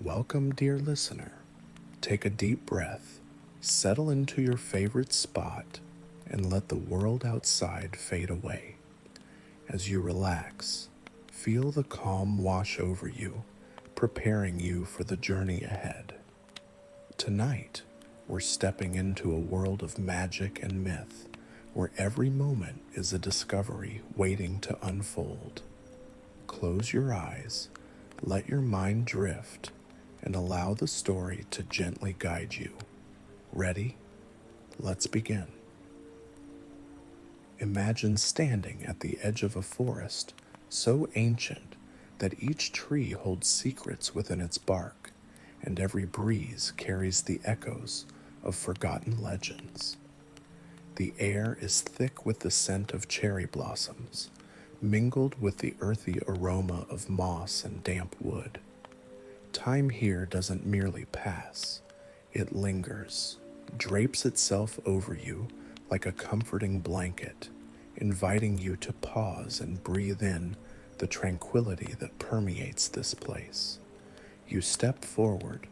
Welcome, dear listener. Take a deep breath, settle into your favorite spot, and let the world outside fade away. As you relax, feel the calm wash over you, preparing you for the journey ahead. Tonight, we're stepping into a world of magic and myth, where every moment is a discovery waiting to unfold. Close your eyes, let your mind drift, and allow the story to gently guide you. Ready? Let's begin. Imagine standing at the edge of a forest so ancient that each tree holds secrets within its bark, and every breeze carries the echoes of forgotten legends. The air is thick with the scent of cherry blossoms, mingled with the earthy aroma of moss and damp wood. Time here doesn't merely pass, it lingers, drapes itself over you like a comforting blanket, inviting you to pause and breathe in the tranquility that permeates this place. You step forward,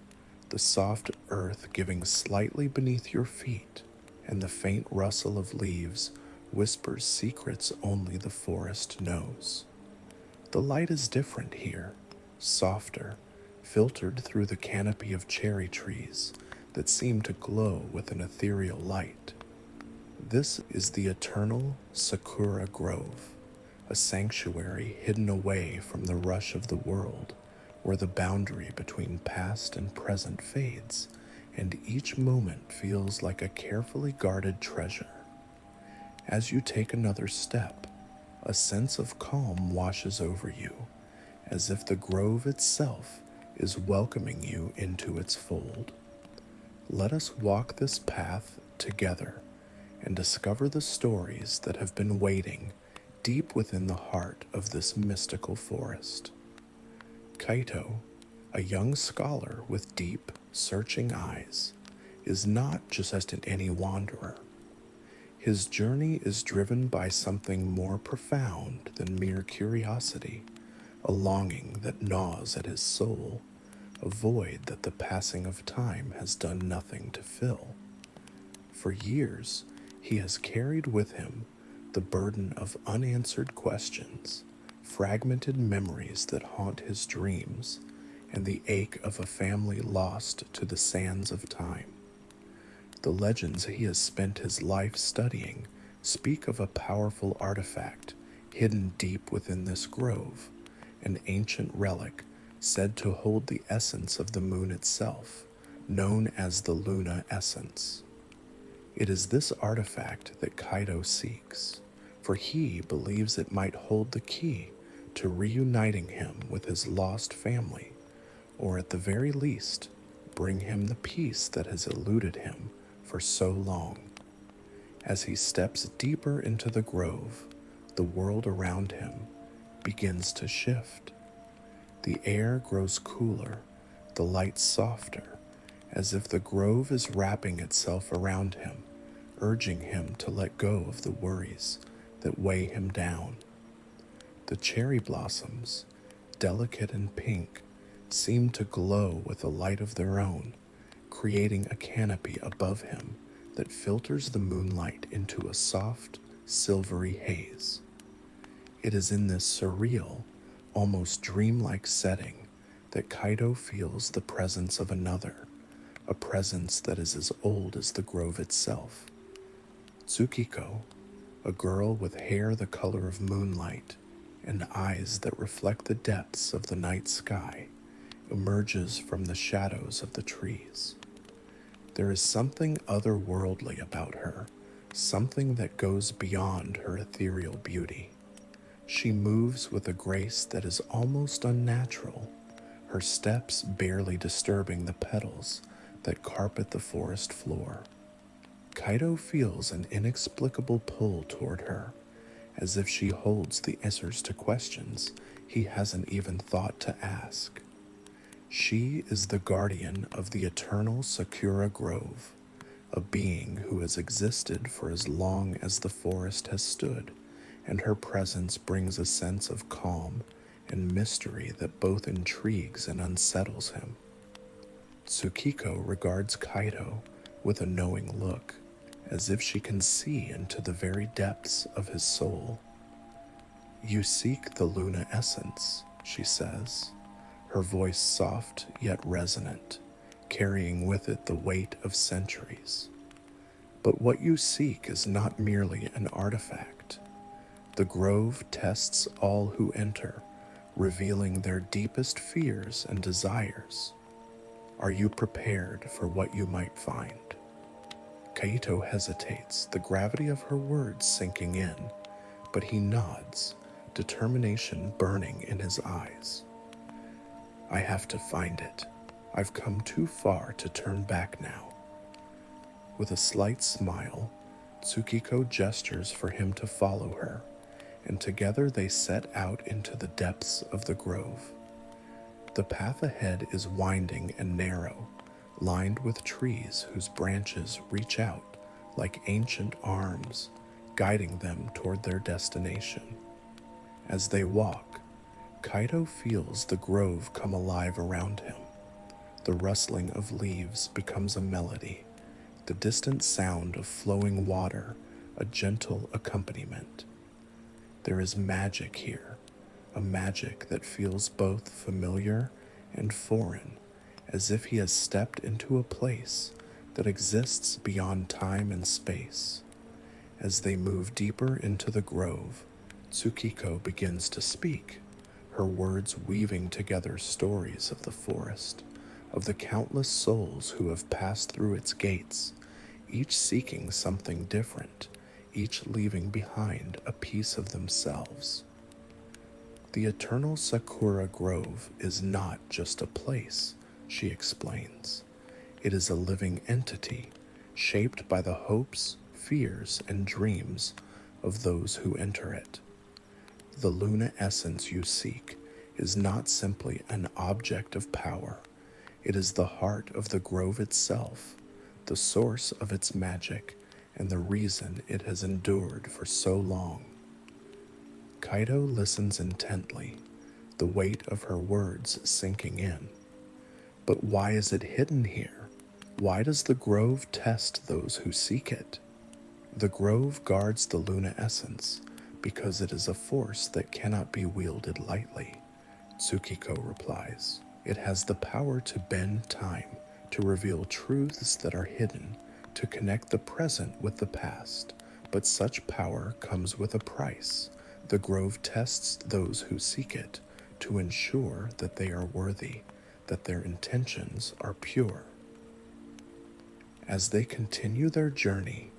the soft earth giving slightly beneath your feet, and the faint rustle of leaves whispers secrets only the forest knows. The light is different here, softer, filtered through the canopy of cherry trees that seem to glow with an ethereal light. This is the eternal Sakura Grove, a sanctuary hidden away from the rush of the world, where the boundary between past and present fades, and each moment feels like a carefully guarded treasure. As you take another step, a sense of calm washes over you, as if the grove itself is welcoming you into its fold. Let us walk this path together and discover the stories that have been waiting deep within the heart of this mystical forest. Kaito, a young scholar with deep, searching eyes, is not just any wanderer. His journey is driven by something more profound than mere curiosity, a longing that gnaws at his soul, a void that the passing of time has done nothing to fill. For years, he has carried with him the burden of unanswered questions, fragmented memories that haunt his dreams, and the ache of a family lost to the sands of time. The legends he has spent his life studying speak of a powerful artifact hidden deep within this grove, an ancient relic said to hold the essence of the moon itself, known as the Luna Essence. It is this artifact that Kaito seeks, for he believes it might hold the key to reuniting him with his lost family, or at the very least, bring him the peace that has eluded him for so long. As he steps deeper into the grove, the world around him begins to shift. The air grows cooler, the light softer, as if the grove is wrapping itself around him, urging him to let go of the worries that weigh him down. The cherry blossoms, delicate and pink, seem to glow with a light of their own, creating a canopy above him that filters the moonlight into a soft, silvery haze. It is in this surreal, almost dreamlike setting that Kaito feels the presence of another, a presence that is as old as the grove itself. Tsukiko, a girl with hair the color of moonlight and eyes that reflect the depths of the night sky, emerges from the shadows of the trees. There is something otherworldly about her, something that goes beyond her ethereal beauty. She moves with a grace that is almost unnatural, her steps barely disturbing the petals that carpet the forest floor. Kaito feels an inexplicable pull toward her, as if she holds the answers to questions he hasn't even thought to ask. She is the guardian of the eternal Sakura Grove, a being who has existed for as long as the forest has stood, and her presence brings a sense of calm and mystery that both intrigues and unsettles him. Tsukiko regards Kaito with a knowing look, as if she can see into the very depths of his soul. "You seek the Luna essence," she says, her voice soft yet resonant, carrying with it the weight of centuries. "But what you seek is not merely an artifact. The grove tests all who enter, revealing their deepest fears and desires. Are you prepared for what you might find?" Kaito hesitates, the gravity of her words sinking in, but he nods, determination burning in his eyes. "I have to find it. I've come too far to turn back now." With a slight smile, Tsukiko gestures for him to follow her, and together they set out into the depths of the grove. The path ahead is winding and narrow, lined with trees whose branches reach out like ancient arms, guiding them toward their destination. As they walk, Kaito feels the grove come alive around him. The rustling of leaves becomes a melody, the distant sound of flowing water a gentle accompaniment. There is magic here, a magic that feels both familiar and foreign, as if he has stepped into a place that exists beyond time and space. As they move deeper into the grove, Tsukiko begins to speak, her words weaving together stories of the forest, of the countless souls who have passed through its gates, each seeking something different, each leaving behind a piece of themselves. "The eternal Sakura Grove is not just a place," she explains. "It is a living entity, shaped by the hopes, fears, and dreams of those who enter it. The Luna essence you seek is not simply an object of power. It is the heart of the grove itself, the source of its magic, and the reason it has endured for so long." Kaito listens intently, the weight of her words sinking in. "But why is it hidden here? Why does the grove test those who seek it?" "The grove guards the Luna essence because it is a force that cannot be wielded lightly," Tsukiko replies. "It has the power to bend time, to reveal truths that are hidden, to connect the present with the past. But such power comes with a price. The grove tests those who seek it to ensure that they are worthy, that their intentions are pure." As they continue their journey,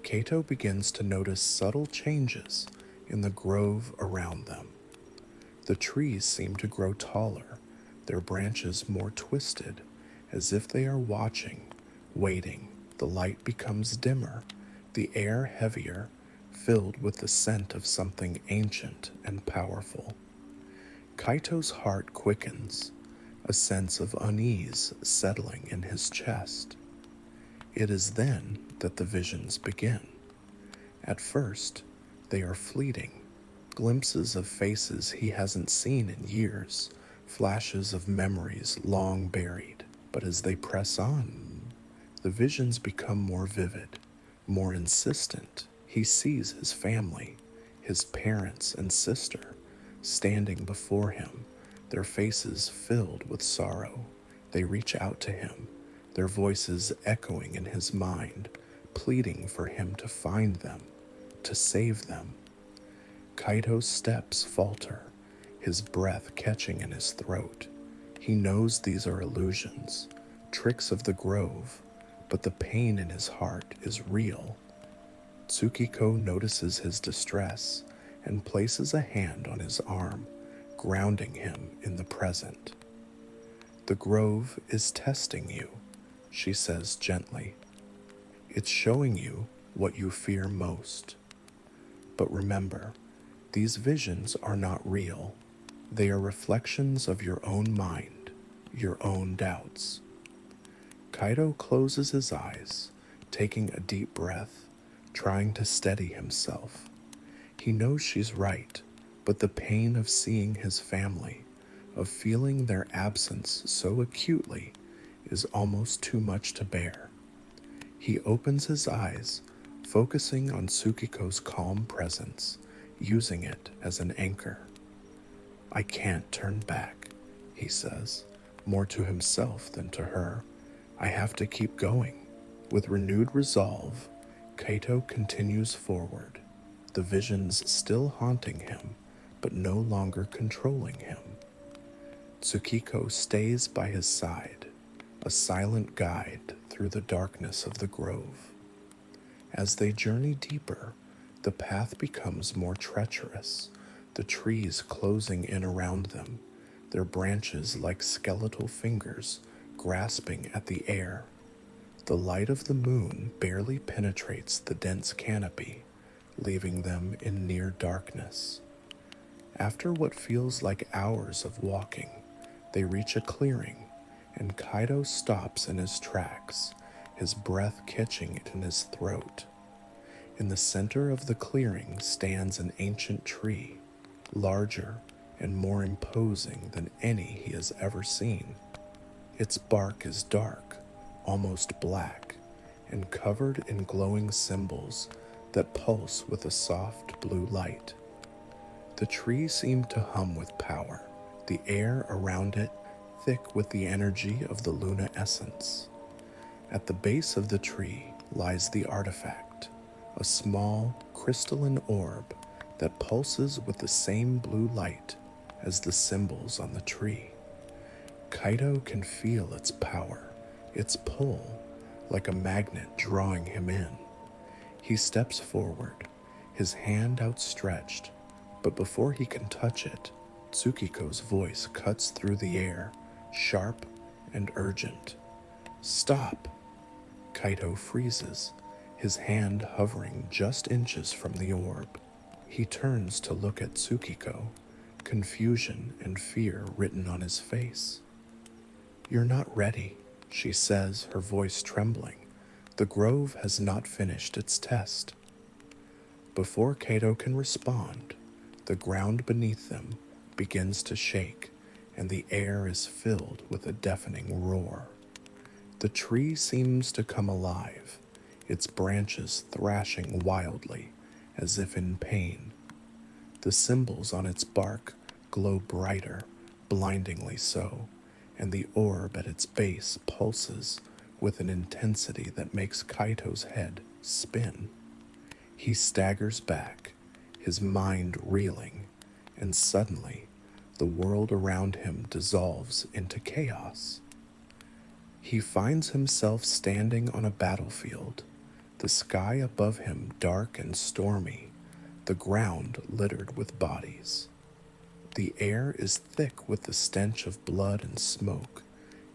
Kaito begins to notice subtle changes in the grove around them. The trees seem to grow taller, their branches more twisted, as if they are watching, waiting. The light becomes dimmer, the air heavier, filled with the scent of something ancient and powerful. Kaito's heart quickens, a sense of unease settling in his chest. It is then that the visions begin. At first, they are fleeting, glimpses of faces he hasn't seen in years, flashes of memories long buried. But as they press on, the visions become more vivid, more insistent. He sees his family, his parents and sister, standing before him, their faces filled with sorrow. They reach out to him, their voices echoing in his mind, pleading for him to find them, to save them. Kaito's steps falter, his breath catching in his throat. He knows these are illusions, tricks of the grove, but the pain in his heart is real. Tsukiko notices his distress and places a hand on his arm, grounding him in the present. "The grove is testing you," she says gently. "It's showing you what you fear most. But remember, these visions are not real. They are reflections of your own mind, your own doubts." Kaito closes his eyes, taking a deep breath, trying to steady himself. He knows she's right, but the pain of seeing his family, of feeling their absence so acutely, is almost too much to bear. He opens his eyes, focusing on Tsukiko's calm presence, using it as an anchor. I can't turn back, he says, more to himself than to her. I have to keep going. With renewed resolve, Kaito continues forward, the visions still haunting him, but no longer controlling him. Tsukiko stays by his side, a silent guide through the darkness of the grove. As they journey deeper, the path becomes more treacherous, the trees closing in around them, their branches like skeletal fingers grasping at the air. The light of the moon barely penetrates the dense canopy, leaving them in near darkness. After what feels like hours of walking, they reach a clearing, and Kaido stops in his tracks, his breath catching in his throat. In the center of the clearing stands an ancient tree, larger and more imposing than any he has ever seen. Its bark is dark, almost black, and covered in glowing symbols that pulse with a soft blue light. The tree seemed to hum with power, the air around it thick with the energy of the Luna essence. At the base of the tree lies the artifact, a small, crystalline orb that pulses with the same blue light as the symbols on the tree. Kaido can feel its power, its pull, like a magnet drawing him in. He steps forward, his hand outstretched, but before he can touch it, Tsukiko's voice cuts through the air, sharp and urgent. Stop! Kaido freezes, his hand hovering just inches from the orb. He turns to look at Tsukiko, confusion and fear written on his face. You're not ready, she says, her voice trembling. The grove has not finished its test. Before Kaito can respond, the ground beneath them begins to shake, and the air is filled with a deafening roar. The tree seems to come alive, its branches thrashing wildly, as if in pain. The symbols on its bark glow brighter, blindingly so, and the orb at its base pulses with an intensity that makes Kaito's head spin. He staggers back, his mind reeling, and suddenly the world around him dissolves into chaos. He finds himself standing on a battlefield, the sky above him dark and stormy, the ground littered with bodies. The air is thick with the stench of blood and smoke,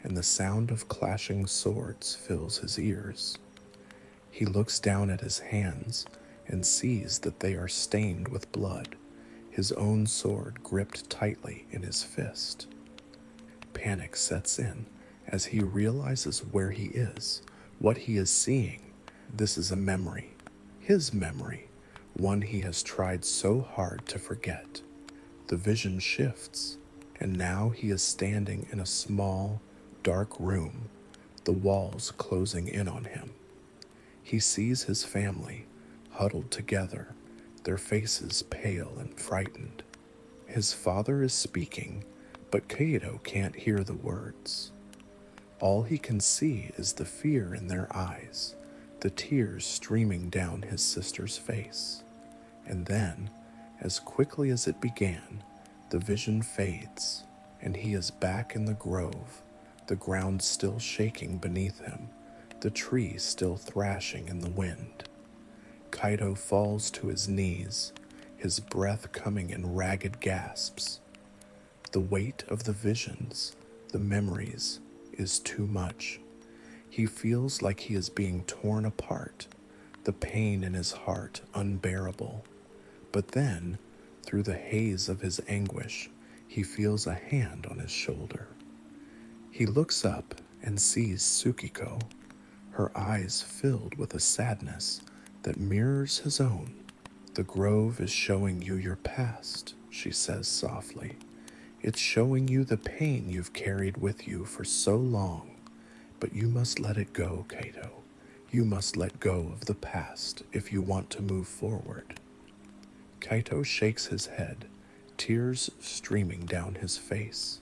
and the sound of clashing swords fills his ears. He looks down at his hands and sees that they are stained with blood, his own sword gripped tightly in his fist. Panic sets in as he realizes where he is, what he is seeing. This is a memory, his memory, one he has tried so hard to forget. The vision shifts, and now he is standing in a small, dark room, the walls closing in on him. He sees his family, huddled together, their faces pale and frightened. His father is speaking, but Kaito can't hear the words. All he can see is the fear in their eyes, the tears streaming down his sister's face. And then, as quickly as it began, the vision fades, and he is back in the grove, the ground still shaking beneath him, the tree still thrashing in the wind. Kaito falls to his knees, his breath coming in ragged gasps. The weight of the visions, the memories, is too much. He feels like he is being torn apart, the pain in his heart unbearable. But then, through the haze of his anguish, he feels a hand on his shoulder. He looks up and sees Tsukiko, her eyes filled with a sadness that mirrors his own. The grove is showing you your past, she says softly. It's showing you the pain you've carried with you for so long. But you must let it go, Kato. You must let go of the past if you want to move forward. Kaito shakes his head, tears streaming down his face.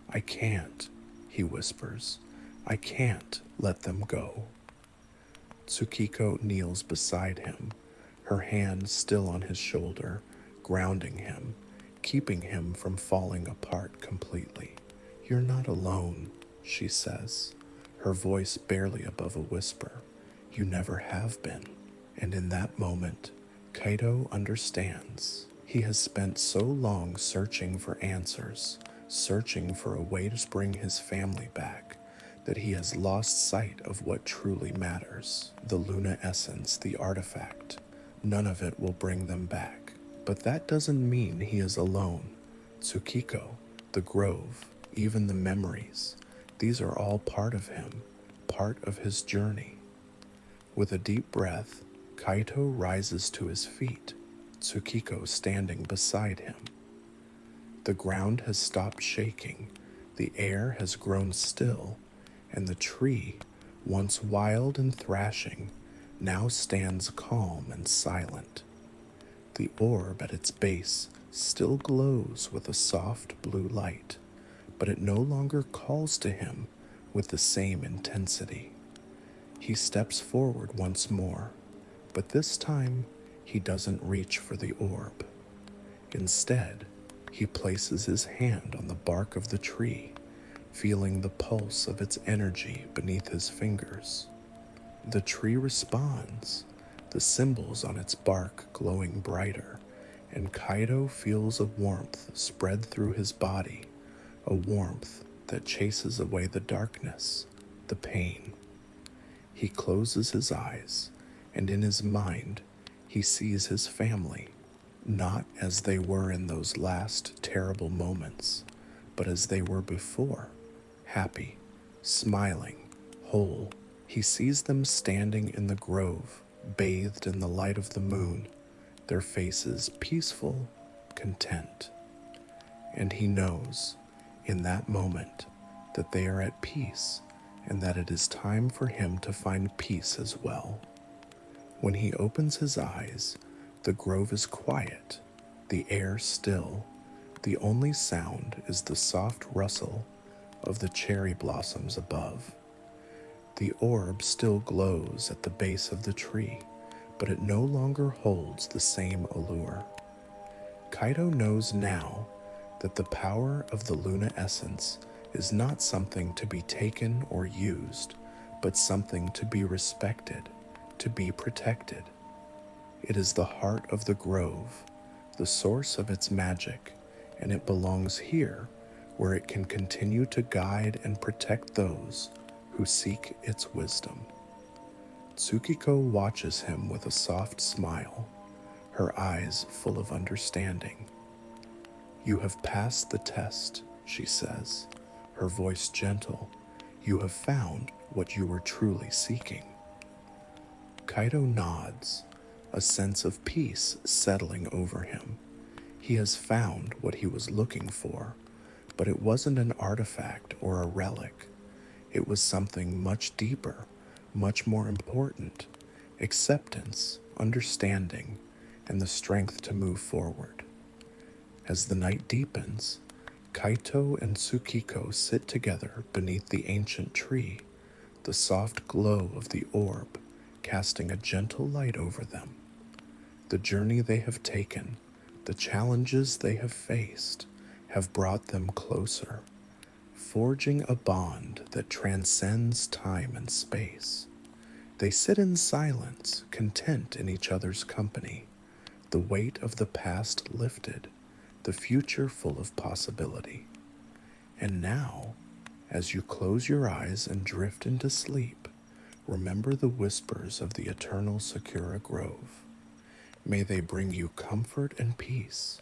I can't, he whispers. I can't let them go. Tsukiko kneels beside him, her hand still on his shoulder, grounding him, keeping him from falling apart completely. You're not alone, she says, her voice barely above a whisper. You never have been. And in that moment, Kaito understands. He has spent so long searching for answers, searching for a way to bring his family back, that he has lost sight of what truly matters. The Luna essence, the artifact, none of it will bring them back. But that doesn't mean he is alone. Tsukiko, the grove, even the memories, these are all part of him, part of his journey. With a deep breath, Kaito rises to his feet, Tsukiko standing beside him. The ground has stopped shaking, the air has grown still, and the tree, once wild and thrashing, now stands calm and silent. The orb at its base still glows with a soft blue light, but it no longer calls to him with the same intensity. He steps forward once more, but this time he doesn't reach for the orb. Instead, he places his hand on the bark of the tree, feeling the pulse of its energy beneath his fingers. The tree responds, the symbols on its bark glowing brighter, and Kaito feels a warmth spread through his body, a warmth that chases away the darkness, the pain. He closes his eyes, and in his mind, he sees his family, not as they were in those last terrible moments, but as they were before, happy, smiling, whole. He sees them standing in the grove, bathed in the light of the moon, their faces peaceful, content. And he knows, in that moment, that they are at peace, and that it is time for him to find peace as well. When he opens his eyes, the grove is quiet, the air still. The only sound is the soft rustle of the cherry blossoms above. The orb still glows at the base of the tree, but it no longer holds the same allure. Kaito knows now that the power of the Luna essence is not something to be taken or used, but something to be respected, to be protected. It is the heart of the grove, the source of its magic, and it belongs here where it can continue to guide and protect those who seek its wisdom. Tsukiko watches him with a soft smile, her eyes full of understanding. You have passed the test, she says, her voice gentle. You have found what you were truly seeking. Kaito nods, a sense of peace settling over him. He has found what he was looking for, but it wasn't an artifact or a relic. It was something much deeper, much more important: acceptance, understanding, and the strength to move forward. As the night deepens, Kaito and Tsukiko sit together beneath the ancient tree, the soft glow of the orb casting a gentle light over them. The journey they have taken, the challenges they have faced, have brought them closer, forging a bond that transcends time and space. They sit in silence, content in each other's company, the weight of the past lifted, the future full of possibility. And now, as you close your eyes and drift into sleep, remember the whispers of the eternal Sakura Grove. May they bring you comfort and peace,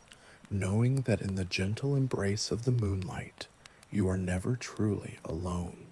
knowing that in the gentle embrace of the moonlight, you are never truly alone.